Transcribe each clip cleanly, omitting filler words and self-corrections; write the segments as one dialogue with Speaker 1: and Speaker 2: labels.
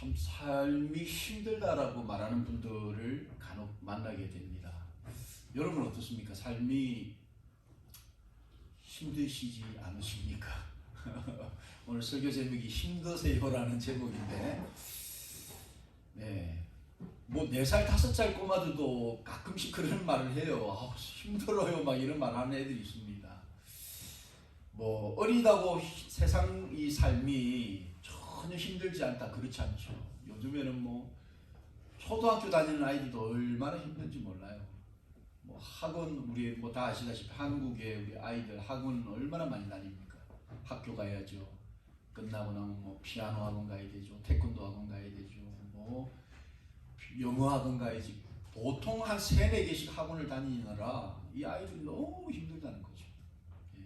Speaker 1: 참 삶이 힘들다라고 말하는 분들을 간혹 만나게 됩니다. 여러분 어떻습니까? 삶이 힘드시지 않으십니까? 오늘 설교 제목이 힘드세요라는 제목인데, 네, 뭐 4살 5살 꼬마들도 가끔씩 그런 말을 해요. 힘들어요 막 이런 말 하는 애들이 있습니다. 뭐 어리다고 세상 이 삶이 전혀 힘들지 않다, 그렇지 않죠. 요즘에는 뭐 초등학교 다니는 아이들도 얼마나 힘든지 몰라요. 뭐 학원, 우리 뭐 다 아시다시피 한국의 우리 아이들 학원 얼마나 많이 다닙니까? 학교 가야죠. 끝나고 나면 뭐 피아노 학원 가야 되죠. 태권도 학원 가야 되죠. 뭐 영어 학원 가야지. 보통 한 3-4개씩 학원을 다니느라 이 아이들이 너무 힘들다는 거죠. 예.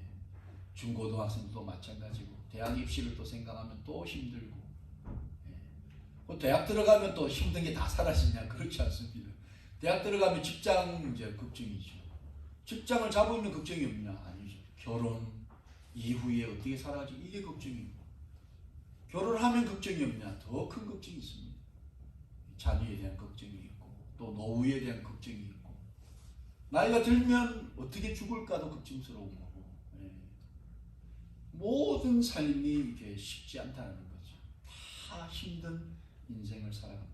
Speaker 1: 중고등학생도 마찬가지고, 대학 입시를 또 생각하면 또 힘들고, 예. 대학 들어가면 또 힘든 게 다 사라지냐? 그렇지 않습니다. 대학 들어가면 직장 문제 걱정이죠. 직장을 잡으면 걱정이 없냐? 아니죠. 결혼 이후에 어떻게 살아지? 이게 걱정이고, 결혼하면 걱정이 없냐? 더 큰 걱정이 있습니다. 자녀에 대한 걱정이 있고, 또 노후에 대한 걱정이 있고, 나이가 들면 어떻게 죽을까도 걱정스러운 거고, 예. 모든 삶이 이렇게 쉽지 않다는 거죠. 다 힘든 인생을 살아갑니다.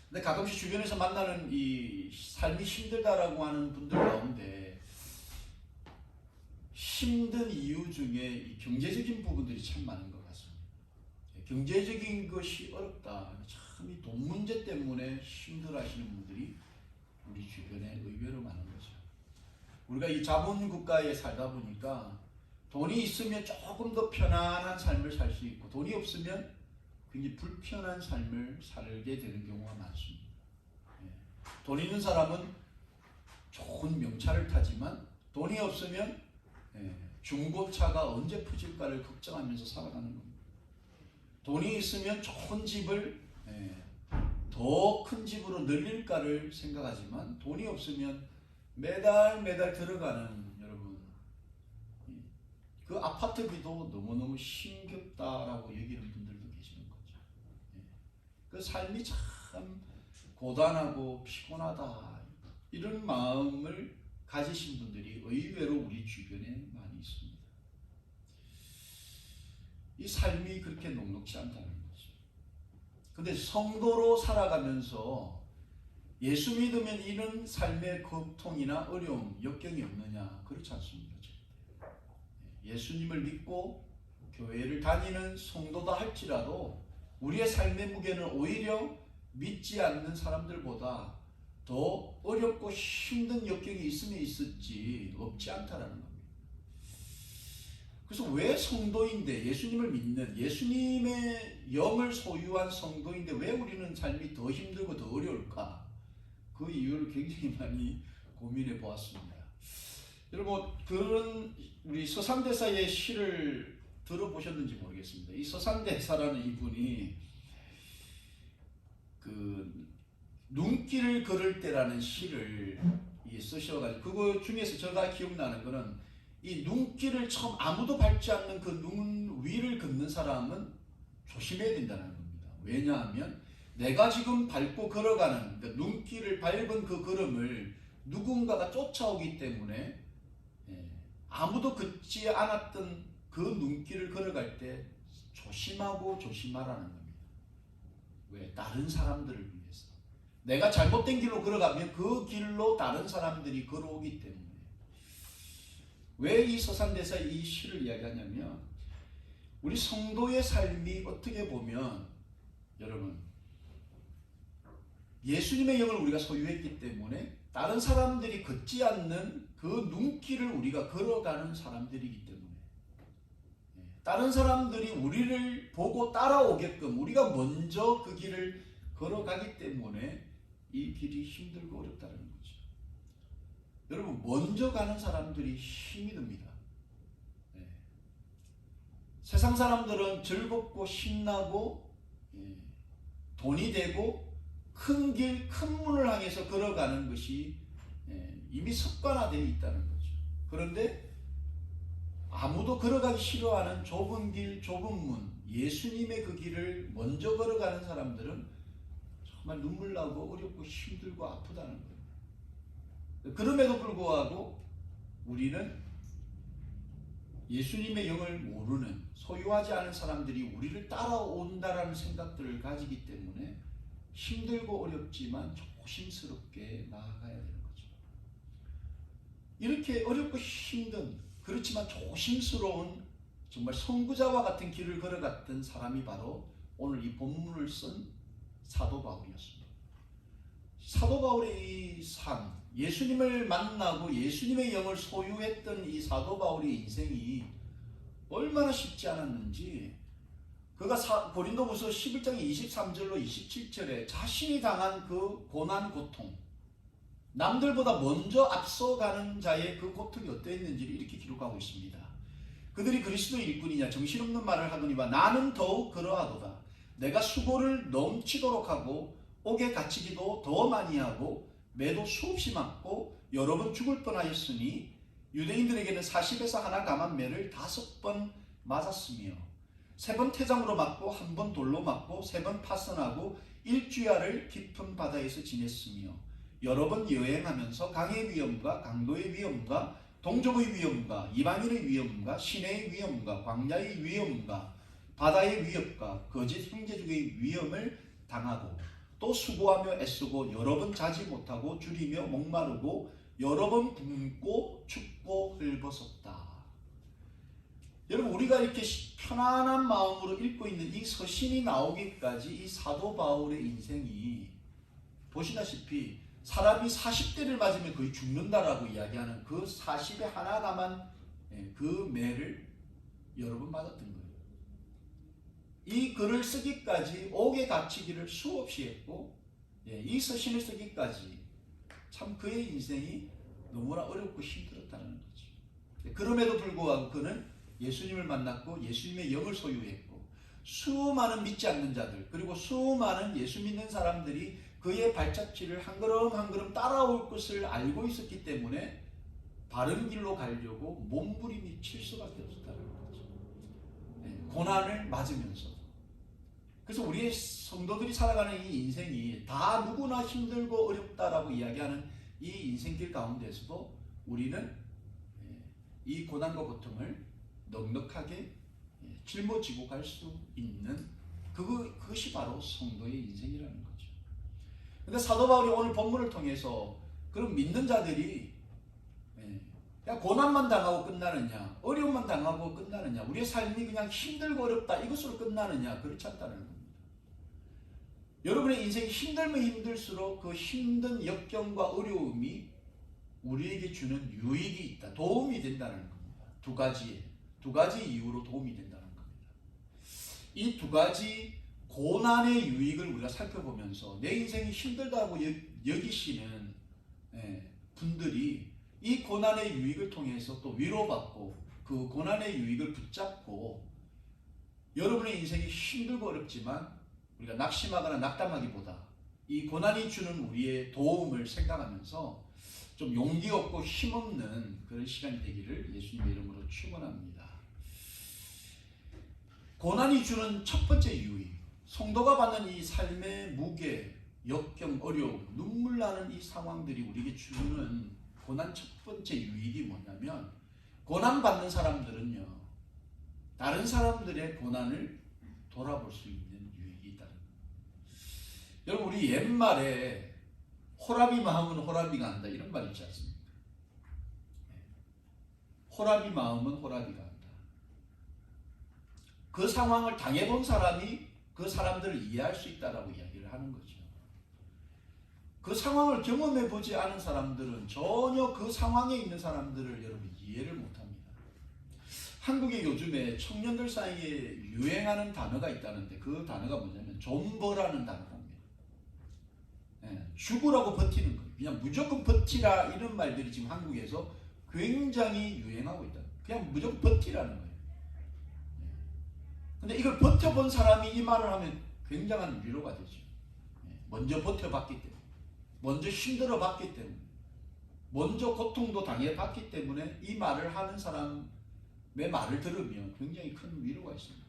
Speaker 1: 근데 가끔씩 주변에서 만나는 이 삶이 힘들다라고 하는 분들 가운데 힘든 이유 중에 이 경제적인 부분들이 참 많은 것 같습니다. 경제적인 것이 어렵다. 참 이 돈 문제 때문에 힘들어하시는 분들이 우리 주변에 의외로 많은 거죠. 우리가 이 자본국가에 살다 보니까 돈이 있으면 조금 더 편안한 삶을 살 수 있고, 돈이 없으면 굉장히 불편한 삶을 살게 되는 경우가 많습니다. 돈 있는 사람은 좋은 명차를 타지만 돈이 없으면 중고차가 언제 퍼질까를 걱정하면서 살아가는 겁니다. 돈이 있으면 좋은 집을 더 큰 집으로 늘릴까를 생각하지만, 돈이 없으면 매달 들어가는, 여러분, 그 아파트비도 너무너무 힘겹다라고 여기는 분들도 계시는 거죠. 그 삶이 참 고단하고 피곤하다, 이런 마음을 가지신 분들이 의외로 우리 주변에 많이 있습니다. 이 삶이 그렇게 녹록지 않다는 거죠. 근데 성도로 살아가면서 예수 믿으면 이런 삶의 고통이나 어려움, 역경이 없느냐? 그렇지 않습니다. 예수님을 믿고 교회를 다니는 성도다 할지라도 우리의 삶의 무게는 오히려 믿지 않는 사람들보다 더 어렵고 힘든 역경이 있으면 있었지 없지 않다라는 겁니다. 그래서 왜 성도인데, 예수님을 믿는 예수님의 영을 소유한 성도인데 왜 우리는 삶이 더 힘들고 더 어려울까? 그 이유를 굉장히 많이 고민해 보았습니다. 여러분, 그런 우리 서산대사의 시를 들어보셨는지 모르겠습니다. 이 서산대사라는 이분이 그 눈길을 걸을 때라는 시를 쓰셔가지고, 그거 중에서 제가 기억나는 거는, 이 눈길을 처음 아무도 밟지 않는 그 눈 위를 걷는 사람은 조심해야 된다는 겁니다. 왜냐하면 내가 지금 밟고 걸어가는 그 눈길을 밟은 그 걸음을 누군가가 쫓아오기 때문에 아무도 걷지 않았던 그 눈길을 걸어갈 때 조심하라는 겁니다. 왜? 다른 사람들을 위해서. 내가 잘못된 길로 걸어가면 그 길로 다른 사람들이 걸어오기 때문에. 왜 이 서산대사 이 시를 이야기하냐면, 우리 성도의 삶이 어떻게 보면, 여러분, 예수님의 영을 우리가 소유했기 때문에 다른 사람들이 걷지 않는 그 눈길을 우리가 걸어가는 사람들이기 때문에, 다른 사람들이 우리를 보고 따라오게끔 우리가 먼저 그 길을 걸어가기 때문에 이 길이 힘들고 어렵다는 거죠. 여러분, 먼저 가는 사람들이 힘이 듭니다. 세상 사람들은 즐겁고 신나고 돈이 되고 큰 길, 큰 문을 향해서 걸어가는 것이 이미 습관화되어 있다는 거죠. 그런데 아무도 걸어가기 싫어하는 좁은 길, 좁은 문, 예수님의 그 길을 먼저 걸어가는 사람들은 정말 눈물 나고 어렵고 힘들고 아프다는 거예요. 그럼에도 불구하고 우리는 예수님의 영을 모르는, 소유하지 않은 사람들이 우리를 따라온다라는 생각들을 가지기 때문에 힘들고 어렵지만 조심스럽게 나아가야 되는 거죠. 이렇게 어렵고 힘든, 그렇지만 조심스러운 정말 선구자와 같은 길을 걸어갔던 사람이 바로 오늘 이 본문을 쓴 사도 바울이었습니다. 사도 바울의 이 삶, 예수님을 만나고 예수님의 영을 소유했던 이 사도 바울의 인생이 얼마나 쉽지 않았는지, 그가 고린도후서 11장 23절로 27절에 자신이 당한 그 고난 고통, 남들보다 먼저 앞서가는 자의 그 고통이 어떠했는지를 이렇게 기록하고 있습니다. 그들이 그리스도의 일꾼이냐 정신없는 말을 하거니와 나는 더욱 그러하도다. 내가 수고를 넘치도록 하고 옥에 갇히기도 더 많이 하고 매도 수없이 맞고 여러 번 죽을 뻔하였으니 유대인들에게는 40에서 하나 감한 매를 5번 맞았으며 3번 태장으로 맞고 1번 돌로 맞고 3번 파선하고 일주야를 깊은 바다에서 지냈으며 여러 번 여행하면서 강의 위험과 강도의 위험과 동족의 위험과 이방인의 위험과 시내의 위험과 광야의 위험과 바다의 위협과 거짓 형제주의 위험을 당하고 또 수고하며 애쓰고 여러 번 자지 못하고 줄이며 목마르고 여러 번 굶고 춥고 헐벗었다. 여러분, 우리가 이렇게 편안한 마음으로 읽고 있는 이 서신이 나오기까지 이 사도 바울의 인생이 보시다시피 사람이 40대를 맞으면 거의 죽는다라고 이야기하는 그 40에 하나 감한 그 매를 여러 번 맞았던 거예요. 이 글을 쓰기까지 옥에 갇히기를 수없이 했고, 이 서신을 쓰기까지 참 그의 인생이 너무나 어렵고 힘들었다는 거죠. 그럼에도 불구하고 그는 예수님을 만났고 예수님의 영을 소유했고 수많은 믿지 않는 자들 그리고 수많은 예수 믿는 사람들이 그의 발자취를 한 걸음 한 걸음 따라올 것을 알고 있었기 때문에 바른 길로 가려고 몸부림이 칠 수밖에 없었다는 거죠. 고난을 맞으면서. 그래서 우리의 성도들이 살아가는 이 인생이 다 누구나 힘들고 어렵다라고 이야기하는 이 인생길 가운데서도 우리는 이 고난과 고통을 넉넉하게 짊어지고 갈 수 있는 그것이 바로 성도의 인생이라는 거죠. 근데 사도 바울이 오늘 본문을 통해서 그런 믿는 자들이 그냥 고난만 당하고 끝나느냐, 어려움만 당하고 끝나느냐, 우리의 삶이 그냥 힘들고 어렵다 이것으로 끝나느냐, 그렇지 않다는 겁니다. 여러분의 인생이 힘들면 힘들수록 그 힘든 역경과 어려움이 우리에게 주는 유익이 있다, 도움이 된다는 겁니다. 두 가지 이유로 도움이 된다는 겁니다. 이 두 가지 고난의 유익을 우리가 살펴보면서 내 인생이 힘들다고 여기시는 분들이 이 고난의 유익을 통해서 또 위로받고 그 고난의 유익을 붙잡고 여러분의 인생이 힘들고 어렵지만 우리가 낙심하거나 낙담하기보다 이 고난이 주는 우리의 도움을 생각하면서 좀 용기 없고 힘없는 그런 시간이 되기를 예수님의 이름으로 축원합니다. 고난이 주는 첫 번째 유익, 성도가 받는 이 삶의 무게, 역경, 어려움, 눈물 나는 이 상황들이 우리에게 주는 고난 첫 번째 유익이 뭐냐면, 고난 받는 사람들은요 다른 사람들의 고난을 돌아볼 수 있는 유익이 있다는 거예요. 여러분, 우리 옛말에 호랍이 마음은 호랍이가 한다 이런 말 있지 않습니까? 호랍이 마음은 호랍이가 한다. 그 상황을 당해본 사람이 그 사람들을 이해할 수 있다라고 이야기를 하는 거죠. 그 상황을 경험해 보지 않은 사람들은 전혀 그 상황에 있는 사람들을 여러분 이해를 못합니다. 한국에 요즘에 청년들 사이에 유행하는 단어가 있다는데 그 단어가 뭐냐면 존버라는 단어입니다. 죽으라고 버티는 거예요. 그냥 무조건 버티라 이런 말들이 지금 한국에서 굉장히 유행하고 있다. 그냥 무조건 버티라는 거예요. 근데 이걸 버텨본 사람이 이 말을 하면 굉장한 위로가 되죠. 먼저 버텨봤기 때문에, 먼저 힘들어봤기 때문에, 먼저 고통도 당해봤기 때문에 이 말을 하는 사람의 말을 들으면 굉장히 큰 위로가 있습니다.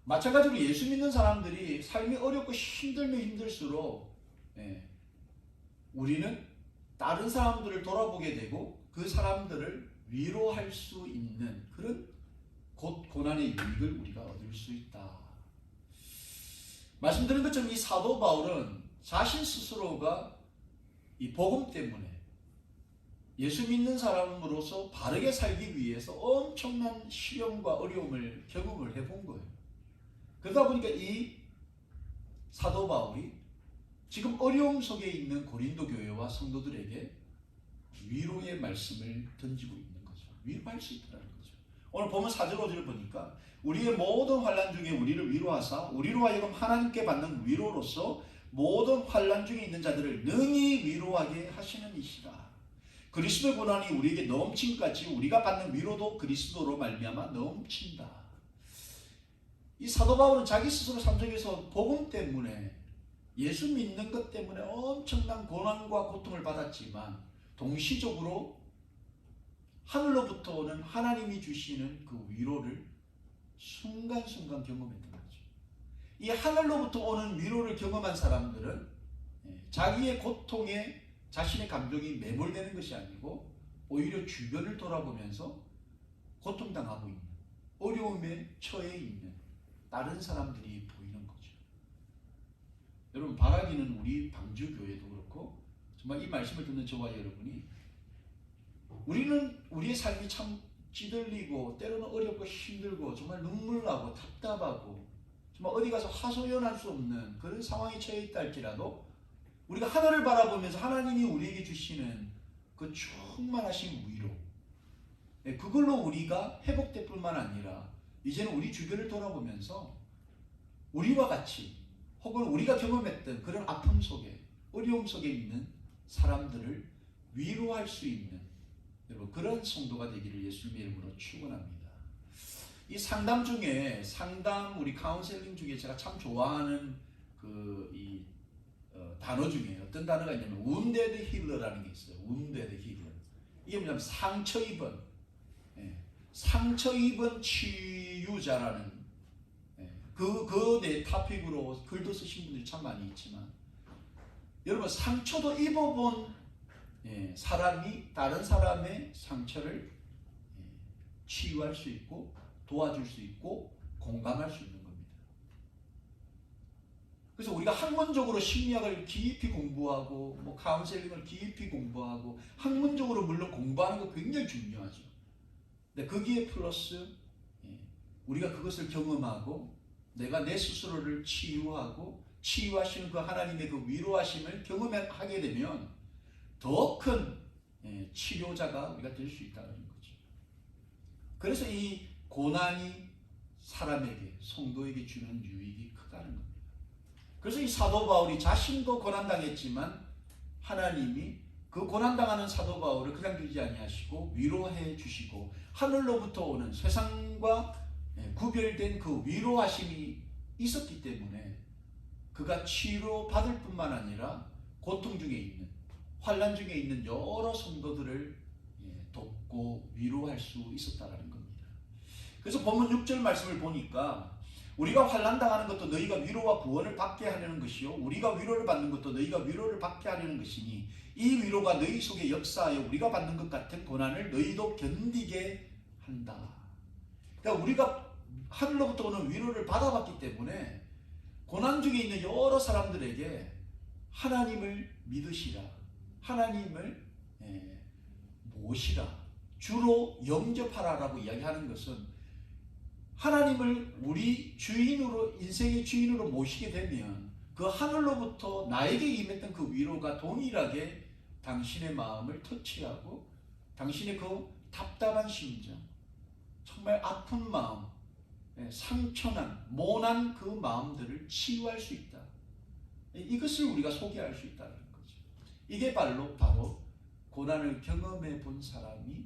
Speaker 1: 마찬가지로 예수 믿는 사람들이 삶이 어렵고 힘들면 힘들수록 우리는 다른 사람들을 돌아보게 되고 그 사람들을 위로할 수 있는 그런 고난의 유익을 우리가 얻을 수 있다. 말씀드린 것처럼 이 사도 바울은 자신 스스로가 이 복음 때문에 예수 믿는 사람으로서 바르게 살기 위해서 엄청난 시련과 어려움을 경험을 해본 거예요. 그러다 보니까 이 사도 바울이 지금 어려움 속에 있는 고린도 교회와 성도들에게 위로의 말씀을 던지고 있는 거죠. 위로할 수 있다는 거죠. 오늘 보면 4절 5절을 보니까 우리의 모든 환난 중에 우리를 위로하사 우리로 하여금 하나님께 받는 위로로서 모든 환난 중에 있는 자들을 능히 위로하게 하시는 이시라. 그리스도의 고난이 우리에게 넘친 같이 우리가 받는 위로도 그리스도로 말미암아 넘친다. 이 사도 바울은 자기 스스로 3절에서 복음 때문에 예수 믿는 것 때문에 엄청난 고난과 고통을 받았지만 동시적으로 하늘로부터 오는 하나님이 주시는 그 위로를 순간순간 경험했던 거죠. 이 하늘로부터 오는 위로를 경험한 사람들은 자기의 고통에 자신의 감정이 매몰되는 것이 아니고 오히려 주변을 돌아보면서 고통당하고 있는, 어려움에 처해 있는 다른 사람들이 보이는 거죠. 여러분, 바라기는 우리 방주교회도 그렇고 정말 이 말씀을 듣는 저와 여러분이 우리는 우리의 삶이 참 찌들리고 때로는 어렵고 힘들고 정말 눈물 나고 답답하고 정말 어디 가서 하소연할 수 없는 그런 상황에 처해 있다 할지라도 우리가 하늘을 바라보면서 하나님이 우리에게 주시는 그 충만하신 위로, 그걸로 우리가 회복될 뿐만 아니라 이제는 우리 주변을 돌아보면서 우리와 같이 혹은 우리가 경험했던 그런 아픔 속에 어려움 속에 있는 사람들을 위로할 수 있는 여러분 그런 성도가 되기를 예수님의 이름으로 축원합니다. 이 상담 중에 우리 카운셀링 중에 제가 참 좋아하는 단어 중에 어떤 단어가 있냐면 wounded healer라는 게 있어요. wounded healer. 이게 뭐냐면 상처 입은 치유자라는 내 토픽으로 글도 쓰신 분들이 참 많이 있지만 여러분 상처도 입어본 사람이 다른 사람의 상처를 치유할 수 있고 도와줄 수 있고 공감할 수 있는 겁니다. 그래서 우리가 학문적으로 심리학을 깊이 공부하고 카운셀링을 깊이 공부하고 학문적으로 물론 공부하는 거 굉장히 중요하죠. 근데 거기에 플러스 우리가 그것을 경험하고 내가 내 스스로를 치유하고 치유하시는 그 하나님의 그 위로하심을 경험하게 되면 더 큰 치료자가 우리가 될 수 있다는 거죠. 그래서 이 고난이 사람에게 성도에게 주는 유익이 크다는 겁니다. 그래서 이 사도 바울이 자신도 고난당했지만 하나님이 그 고난당하는 사도 바울을 그냥 두지 아니하시고 위로해 주시고 하늘로부터 오는 세상과 구별된 그 위로하심이 있었기 때문에 그가 치료받을 뿐만 아니라 고통 중에 있는 환난 중에 있는 여러 성도들을 돕고 위로할 수 있었다는 겁니다. 그래서 본문 6절 말씀을 보니까 우리가 환난 당하는 것도 너희가 위로와 구원을 받게 하려는 것이요 우리가 위로를 받는 것도 너희가 위로를 받게 하려는 것이니 이 위로가 너희 속에 역사하여 우리가 받는 것 같은 고난을 너희도 견디게 한다. 그러니까 우리가 하늘로부터 오는 위로를 받아봤기 때문에 고난 중에 있는 여러 사람들에게 하나님을 믿으시라, 하나님을 모시라, 주로 영접하라라고 이야기하는 것은 하나님을 우리 주인으로 인생의 주인으로 모시게 되면 그 하늘로부터 나에게 임했던 그 위로가 동일하게 당신의 마음을 터치하고 당신의 그 답답한 심정, 정말 아픈 마음, 상처난, 모난 그 마음들을 치유할 수 있다. 이것을 우리가 소개할 수 있다는 거죠. 이게 바로 고난을 경험해 본 사람이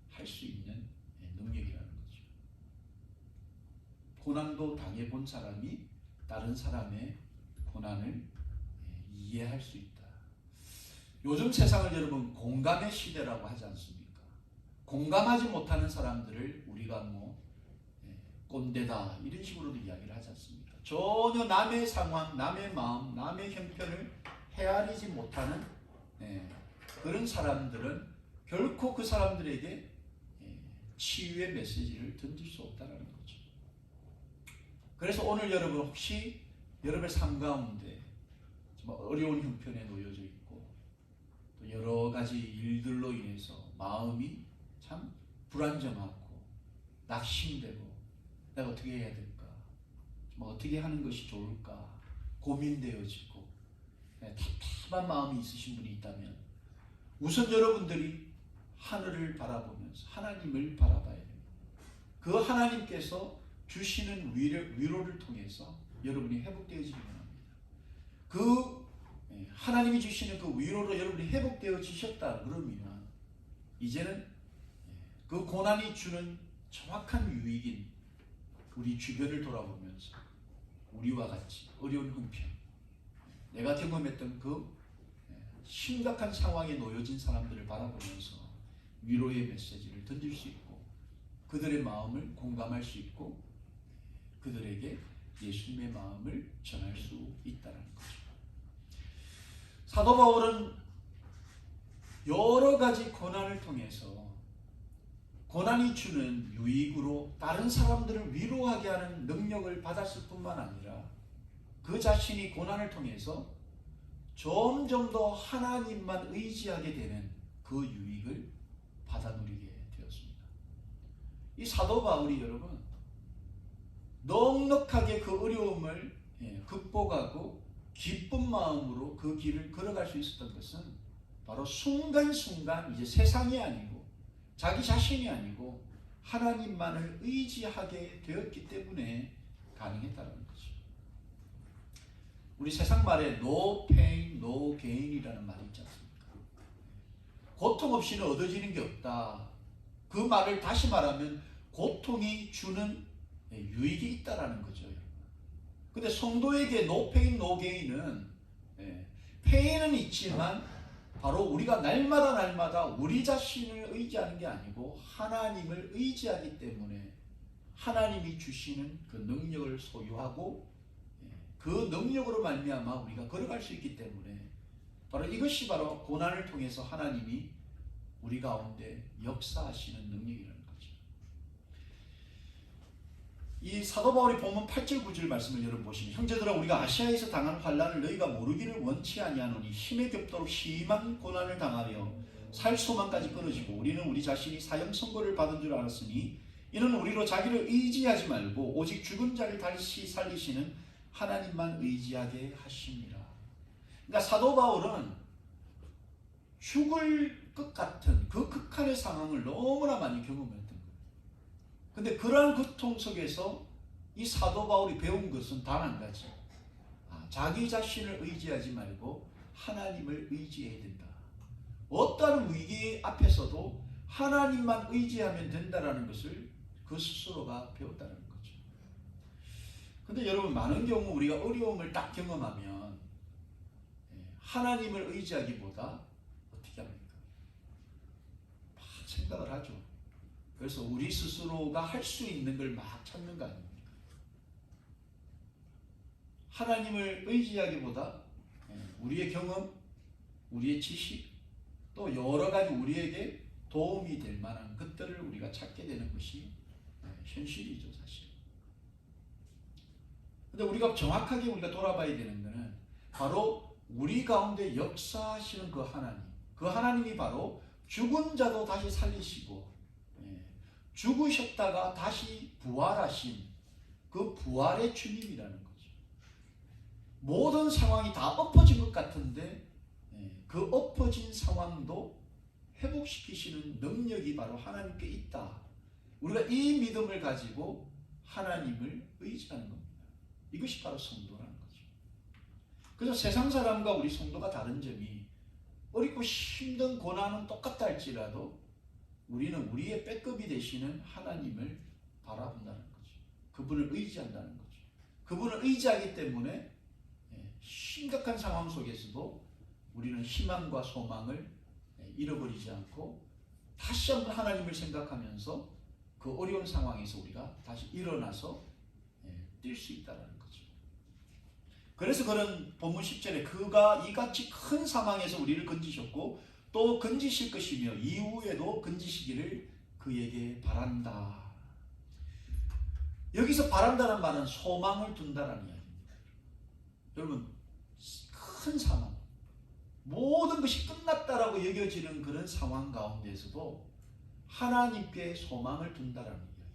Speaker 1: 할 수 있는 능력이라는 거죠. 고난도 당해 본 사람이 다른 사람의 고난을 이해할 수 있다. 요즘 세상을 여러분 공감의 시대라고 하지 않습니까? 공감하지 못하는 사람들을 우리가 꼰대다 이런 식으로도 이야기를 하지 않습니까? 전혀 남의 상황, 남의 마음, 남의 형편을 헤아리지 못하는 그런 사람들은 결코 그 사람들에게 치유의 메시지를 던질 수 없다는 거죠. 그래서 오늘 여러분 혹시 여러분의 삶 가운데 어려운 형편에 놓여져 있고 또 여러 가지 일들로 인해서 마음이 참 불안정하고 낙심되고 내가 어떻게 해야 될까? 어떻게 하는 것이 좋을까? 고민되어지고 답답한 마음이 있으신 분이 있다면 우선 여러분들이 하늘을 바라보면서 하나님을 바라봐야 됩니다. 그 하나님께서 주시는 위로를 통해서 여러분이 회복되어지기 원합니다. 그 하나님이 주시는 그 위로로 여러분이 회복되어지셨다 그러면 이제는 그 고난이 주는 정확한 유익인 우리 주변을 돌아보면서 우리와 같이 어려운 형편, 내가 경험했던 그 심각한 상황에 놓여진 사람들을 바라보면서 위로의 메시지를 던질 수 있고 그들의 마음을 공감할 수 있고 그들에게 예수님의 마음을 전할 수 있다는 거죠. 사도 바울은 여러 가지 고난을 통해서 고난이 주는 유익으로 다른 사람들을 위로하게 하는 능력을 받았을 뿐만 아니라 그 자신이 고난을 통해서 점점 더 하나님만 의지하게 되는 그 유익을 받아 누리게 되었습니다. 이 사도 바울이 여러분 넉넉하게 그 어려움을 극복하고 기쁜 마음으로 그 길을 걸어갈 수 있었던 것은 바로 순간순간 이제 세상이 아니고 자기 자신이 아니고 하나님만을 의지하게 되었기 때문에 가능했다는 거죠. 우리 세상 말에 no pain, no gain이라는 말이 있지 않습니까? 고통 없이는 얻어지는 게 없다. 그 말을 다시 말하면 고통이 주는 유익이 있다라는 거죠. 근데 성도에게 no pain, no gain은 pain은 있지만 바로 우리가 날마다 우리 자신을 의지하는 게 아니고 하나님을 의지하기 때문에 하나님이 주시는 그 능력을 소유하고 그 능력으로 말미암아 우리가 걸어갈 수 있기 때문에 바로 이것이 바로 고난을 통해서 하나님이 우리 가운데 역사하시는 능력이라는 거죠. 이 사도 바울이 본문 8절 9절 말씀을 여러분 보시면 형제들아 우리가 아시아에서 당한 환난을 너희가 모르기를 원치 아니하노니 힘에 겹도록 심한 고난을 당하며 살 소망까지 끊어지고 우리는 우리 자신이 사형 선고를 받은 줄 알았으니 이는 우리로 자기를 의지하지 말고 오직 죽은 자를 다시 살리시는 하나님만 의지하게 하십니다. 그러니까 사도 바울은 죽을 것 같은 그 극한의 상황을 너무나 많이 경험했던 거예요. 근데 그러한 고통 속에서 이 사도 바울이 배운 것은 단 한 가지. 자기 자신을 의지하지 말고 하나님을 의지해야 된다. 어떠한 위기 앞에서도 하나님만 의지하면 된다라는 것을 그 스스로가 배웠다는 거죠. 근데 여러분 많은 경우 우리가 어려움을 딱 경험하면 하나님을 의지하기보다 어떻게 합니까? 막 생각을 하죠. 그래서 우리 스스로가 할 수 있는 걸 막 찾는 거 아닙니까? 하나님을 의지하기보다 우리의 경험, 우리의 지식, 또 여러 가지 우리에게 도움이 될 만한 것들을 우리가 찾게 되는 것이 현실이죠, 사실. 근데 우리가 정확하게 우리가 돌아봐야 되는 것은 바로 우리 가운데 역사하시는 그 하나님, 그 하나님이 바로 죽은 자도 다시 살리시고 죽으셨다가 다시 부활하신 그 부활의 주님이라는 거죠. 모든 상황이 다 엎어진 것 같은데 그 엎어진 상황도 회복시키시는 능력이 바로 하나님께 있다. 우리가 이 믿음을 가지고 하나님을 의지하는 겁니다. 이것이 바로 성도라는 거죠. 그래서 세상 사람과 우리 성도가 다른 점이 어렵고 힘든 고난은 똑같다 할지라도 우리는 우리의 백업이 되시는 하나님을 바라본다는 거죠. 그분을 의지한다는 거죠. 그분을 의지하기 때문에 심각한 상황 속에서도 우리는 희망과 소망을 잃어버리지 않고 다시 한번 하나님을 생각하면서 그 어려운 상황에서 우리가 다시 일어나서 뛸 수 있다는 거죠. 그래서 그런 본문 10절에 그가 이같이 큰 사망에서 우리를 건지셨고 또 건지실 것이며 이후에도 건지시기를 그에게 바란다. 여기서 바란다는 말은 소망을 둔다라는 이야기입니다. 여러분, 큰 사망, 모든 것이 끝났다라고 여겨지는 그런 상황 가운데서도 하나님께 소망을 둔다라는 이야기입니다.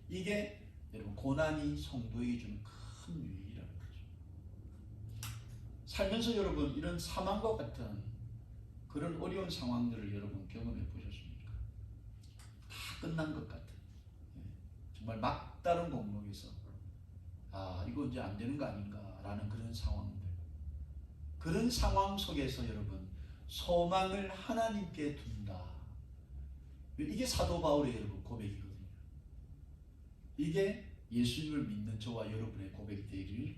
Speaker 1: 이게 여러분 고난이 성도에게 주는 큰 유익이라는 거죠. 살면서 여러분 이런 사망과 같은 그런 어려운 상황들을 여러분 경험해 보셨습니까? 다 끝난 것 같은 정말 막다른 공로에서 이거 이제 안 되는 거 아닌가라는 그런 상황들, 그런 상황 속에서 여러분 소망을 하나님께 둔다. 이게 사도 바울의 여러분 고백이거든요. 이게 예수님을 믿는 저와 여러분의 고백이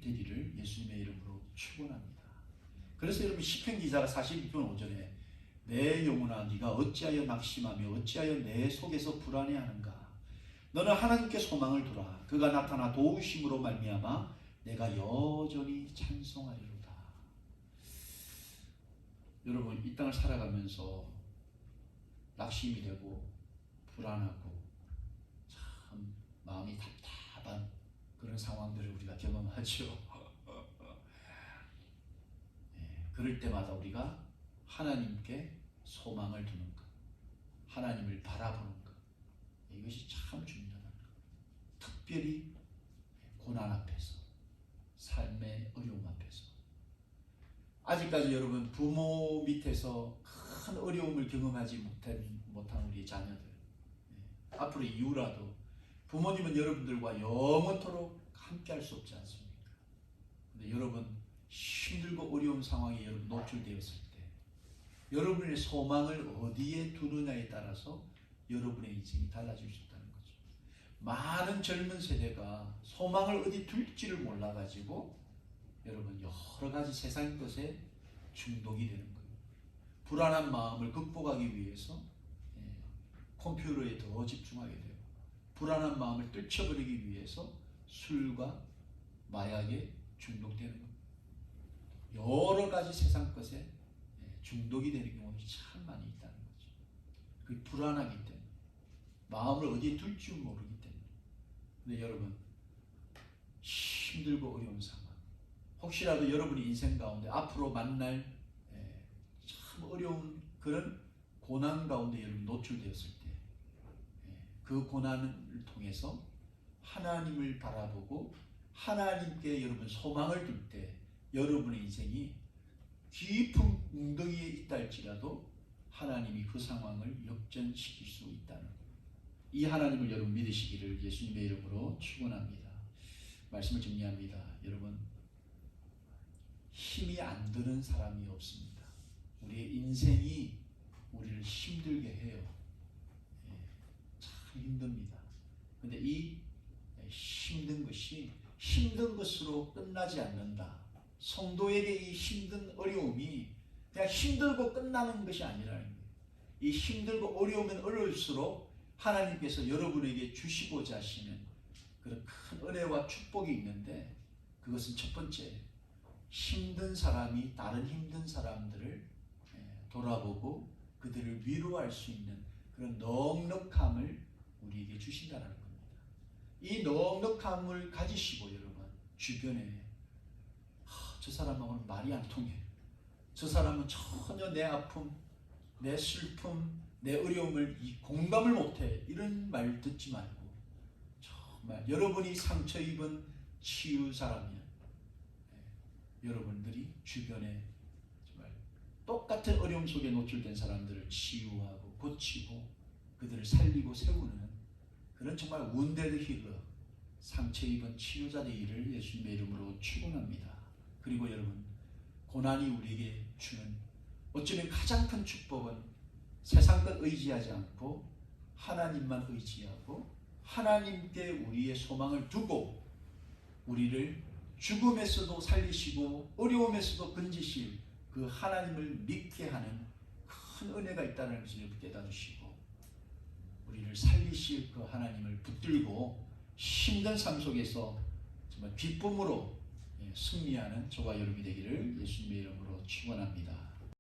Speaker 1: 되기를 예수님의 이름으로 축원합니다. 그래서 여러분 시편 기자가 42편 5절에 내 영혼아 네가 어찌하여 낙심하며 어찌하여 내 속에서 불안해하는가. 너는 하나님께 소망을 두라. 그가 나타나 도우심으로 말미암아 내가 여전히 찬송하리로다. 여러분 이 땅을 살아가면서 낙심이 되고 불안하고 참 마음이 답답한 그런 상황들을 우리가 경험하죠. 그럴 때마다 우리가 하나님께 소망을 두는 것, 하나님을 바라보는 것, 이것이 참 중요하다. 특별히 고난 앞에서, 삶의 어려움 앞에서. 아직까지 여러분 부모 밑에서 큰 어려움을 경험하지 못한 우리 자녀들, 앞으로 이후라도 부모님은 여러분들과 영원토록 함께 할 수 없지 않습니까? 근데 여러분 힘들고 어려운 상황에 여러분 노출되었을 때 여러분의 소망을 어디에 두느냐에 따라서 여러분의 인생이 달라질 수 있다는 거죠. 많은 젊은 세대가 소망을 어디 둘지를 몰라가지고 여러분 여러 가지 세상 것에 중독이 되는 거예요. 불안한 마음을 극복하기 위해서 컴퓨터에 더 집중하게 되고 불안한 마음을 떨쳐버리기 위해서 술과 마약에 중독되는 겁니다. 여러 가지 세상 것에 중독이 되는 경우가 참 많이 있다는 거죠. 그 불안하기 때문에 마음을 어디에 둘 줄 모르기 때문에. 근데 여러분 힘들고 어려운 상황, 혹시라도 여러분이 인생 가운데 앞으로 만날 참 어려운 그런 고난 가운데 여러분 노출되었을 때 그 고난을 통해서 하나님을 바라보고 하나님께 여러분 소망을 둘 때 여러분의 인생이 깊은 웅덩이에 있다 할지라도 하나님이 그 상황을 역전시킬 수 있다는 거예요. 이 하나님을 여러분 믿으시기를 예수님의 이름으로 축원합니다. 말씀을 정리합니다. 여러분 힘이 안 드는 사람이 없습니다. 우리의 인생이 우리를 힘들게 해요. 참 힘듭니다. 근데 이 힘든 것이 힘든 것으로 끝나지 않는다. 성도에게 이 힘든 어려움이 그냥 힘들고 끝나는 것이 아니라는 거예요. 이 힘들고 어려우면 어려울수록 하나님께서 여러분에게 주시고자 하시는 그런 큰 은혜와 축복이 있는데, 그것은 첫 번째, 힘든 사람이 다른 힘든 사람들을 돌아보고 그들을 위로할 수 있는 그런 넉넉함을 우리에게 주신다는 겁니다. 이 넉넉함을 가지시고 여러분 주변에 저 사람하고는 말이 안 통해, 저 사람은 전혀 내 아픔, 내 슬픔, 내 어려움을 공감을 못해, 이런 말 듣지 말고 정말 여러분이 상처 입은 치유 사람이야. 여러분들이 주변에 정말 똑같은 어려움 속에 노출된 사람들을 치유하고 고치고 그들을 살리고 세우는 그런 정말 wounded healer, 상처 입은 치유자 되기를 예수님의 이름으로 축원합니다. 그리고 여러분 고난이 우리에게 주는 어쩌면 가장 큰 축복은 세상 것 의지하지 않고 하나님만 의지하고 하나님께 우리의 소망을 두고 우리를 죽음에서도 살리시고 어려움에서도 건지실 그 하나님을 믿게 하는 큰 은혜가 있다는 것을 깨달으시고 우리를 살리실 그 하나님을 붙들고 힘든 삶 속에서 정말 기쁨으로 승리하는 저와 여러분이 되기를 예수님의 이름으로 축원합니다.